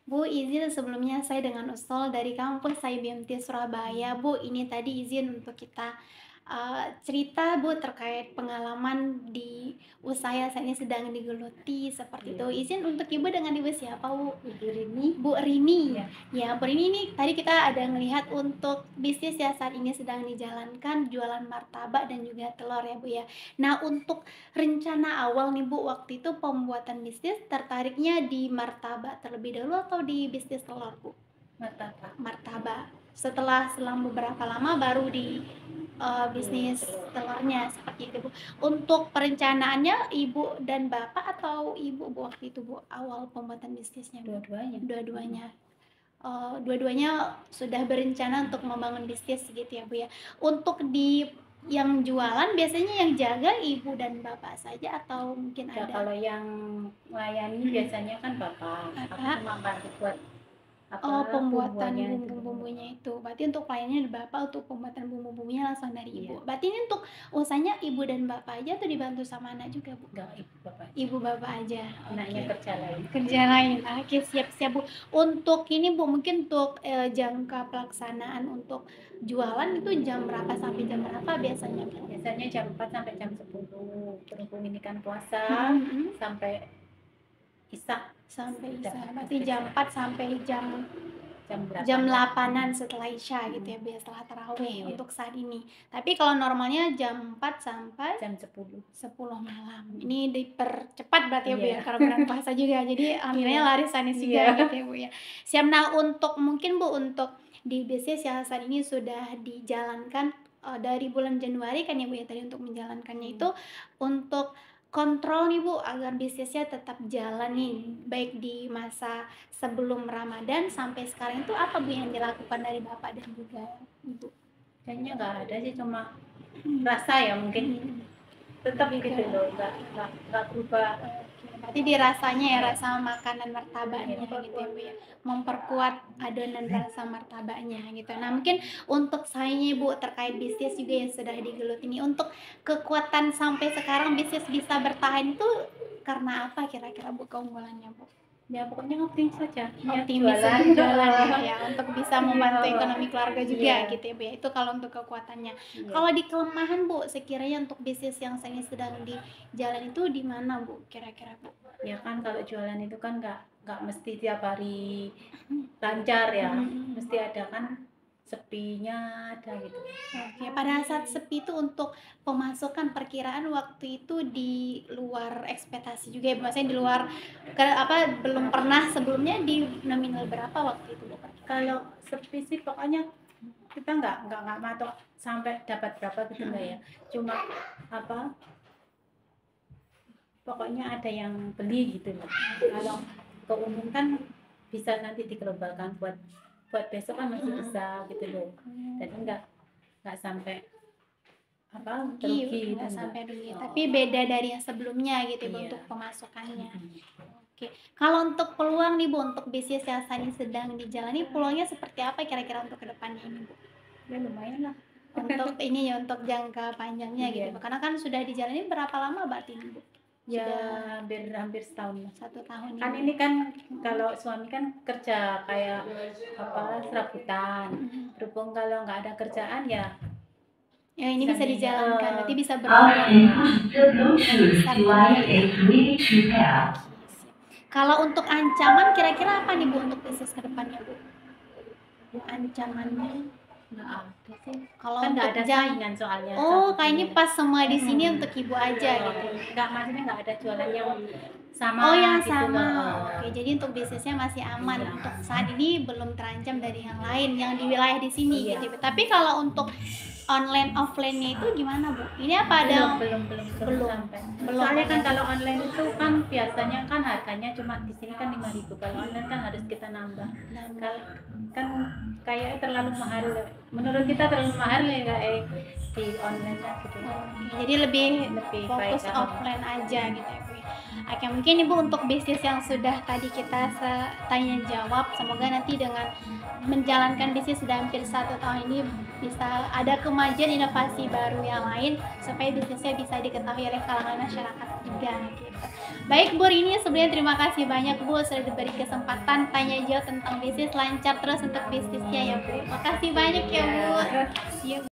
Bu, izin sebelumnya saya dengan usul dari kampus IBMT Surabaya. Bu, ini tadi izin untuk kita cerita Bu terkait pengalaman di usaha saat ini sedang digeluti seperti itu. Iya. Izin untuk Ibu dengan Ibu siapa Bu? Ibu Rini. Bu Rini. Iya. Ya, Bu Rini ini tadi kita ada melihat untuk bisnis ya saat ini sedang dijalankan jualan martabak dan juga telur ya Bu ya. Nah, untuk rencana awal nih Bu, waktu itu pembuatan bisnis tertariknya di martabak terlebih dahulu atau di bisnis telur Bu? Martabak. Martabak. Setelah selang beberapa lama baru di bisnis Telur. telurnya seperti itu Bu. Untuk perencanaannya Ibu dan Bapak atau Ibu Bu waktu itu Bu awal pembuatan bisnisnya Bu? Dua-duanya. Dua-duanya. Dua-duanya sudah berencana untuk membangun bisnis gitu ya Bu ya. Untuk di yang jualan biasanya yang jaga Ibu dan Bapak saja atau mungkin Ya, ada? kalau yang melayani biasanya kan Bapak. Aku Bapak. cuma bantu buat Oh, pembuatan bumbuannya itu. bumbu-bumbunya itu. Berarti untuk pelayanannya dari Bapak, untuk pembuatan bumbu-bumbunya langsung dari Ibu. Iya. Berarti ini untuk usahanya Ibu dan Bapak aja atau dibantu sama anak juga, Bu? Enggak, Ibu Bapak. Ibu Bapak aja. Anaknya Oke. kerja lain. Kerja lain. Oke, siap-siap, Bu. Untuk ini, Bu, mungkin untuk jangka pelaksanaan untuk jualan itu jam berapa sampai jam berapa biasanya, Bu? Biasanya jam 4 sampai jam 10. Berhubung ini kan puasa sampai Isya. Sampai Sudah. Isya. Berarti jam 4 sampai jam berapa? jam 8-an setelah Isya gitu ya, biasa setelah tarawih Iya. untuk saat ini. Tapi kalau normalnya jam 4 sampai jam 10 malam. Ini dipercepat berarti ya Bu ya, Iya. karena bulan puasa juga. Jadi alhamdulillah larisannya juga Iya. gitu ya Bu ya. Siap. Nah, untuk mungkin Bu untuk di bisnis yang saat ini sudah dijalankan dari bulan Januari kan ya Bu ya tadi untuk menjalankannya itu untuk kontrol nih Bu agar bisnisnya tetap jalan nih baik di masa sebelum Ramadan sampai sekarang itu apa Bu yang dilakukan dari Bapak dan juga Ibu? Kayaknya nggak ada sih, cuma rasa ya mungkin tetap gitu loh, nggak berubah. Berarti dirasanya ya rasa makanan martabaknya gitu ya Bu ya, memperkuat adonan rasa martabaknya gitu. Nah, mungkin untuk sayanya Ibu terkait bisnis juga yang sudah digeluti ini, untuk kekuatan sampai sekarang bisnis bisa bertahan itu karena apa kira-kira Bu keunggulannya Bu? Ya pokoknya optimis saja. Optimis jualan. jualan gitu ya, untuk bisa membantu ekonomi keluarga juga Iya. gitu ya Bu ya, itu kalau untuk kekuatannya. Iya. Kalau di kelemahan Bu, sekiranya untuk bisnis yang saat ini sedang dijalan itu di mana Bu kira-kira Bu? Ya kan kalau jualan itu kan nggak mesti tiap hari lancar ya, mesti ada kan sepinya ada gitu. Oke, pada saat sepi itu untuk pemasukan perkiraan waktu itu di luar ekspektasi juga ya, maksudnya di luar belum pernah sebelumnya di nominal berapa waktu itu Bu? Kalau sepi sih pokoknya kita nggak matok sampai dapat berapa gitu enggak ya, cuma pokoknya ada yang beli gitu loh. Kalau keuntungan kan bisa nanti diglobalkan buat besok kan masih bisa gitu loh. Jadi nggak sampai rugi, nggak sampai rugi. Tapi beda dari yang sebelumnya gitu Bu Iya. untuk pemasukannya. Oke, kalau untuk peluang nih Bu untuk bisnis yang saat ini sedang dijalani, peluangnya seperti apa kira-kira untuk kedepannya ini Bu? Ya lumayan lah. Untuk ini ya untuk jangka panjangnya gitu Iya. Bu. Karena kan sudah dijalani berapa lama berarti ini Bu? Ya Sudah hampir setahun lah. 1 tahun Kan ini kan kalau suami kan kerja kayak serabutan. Berhubung kalau nggak ada kerjaan ya ini bisa dijalankan, berarti bisa Kalau untuk ancaman kira-kira apa nih Bu untuk bisnis kedepannya Bu? Ancamannya nggak ada sih. kalau Kan nggak untuk ada saingan soalnya. kayaknya pas semua di sini untuk Ibu aja gitu. Nggak, maksudnya nggak ada jualan yang sama. Yang gitu sama. loh. Oke, jadi untuk bisnisnya masih aman. Untuk saat ini belum terancam dari yang lain yang di wilayah di sini gitu. Tapi kalau untuk online offline-nya itu gimana Bu? Ini apa ada belum sampai. Belum. Soalnya kan kalau online itu kan biasanya kan harganya cuma di sini kan 5.000. Kalau online kan harus kita nambah. Kan kayak terlalu mahal. Menurut kita terlalu mahal ya kayak di online gitu. Jadi lebih Lebih fokus baik offline aja gitu ya Bu. Oke, mungkin Ibu untuk bisnis yang sudah tadi kita tanya jawab, semoga nanti dengan menjalankan bisnis sudah hampir 1 tahun ini bisa ada kemajuan inovasi baru yang lain supaya bisnisnya bisa diketahui oleh kalangan masyarakat juga gitu. Baik Bu Rini, sebelumnya terima kasih banyak Bu sudah diberi kesempatan tanya jawab tentang bisnis, lancar terus untuk bisnisnya ya Bu. Makasih banyak ya Bu. Iya.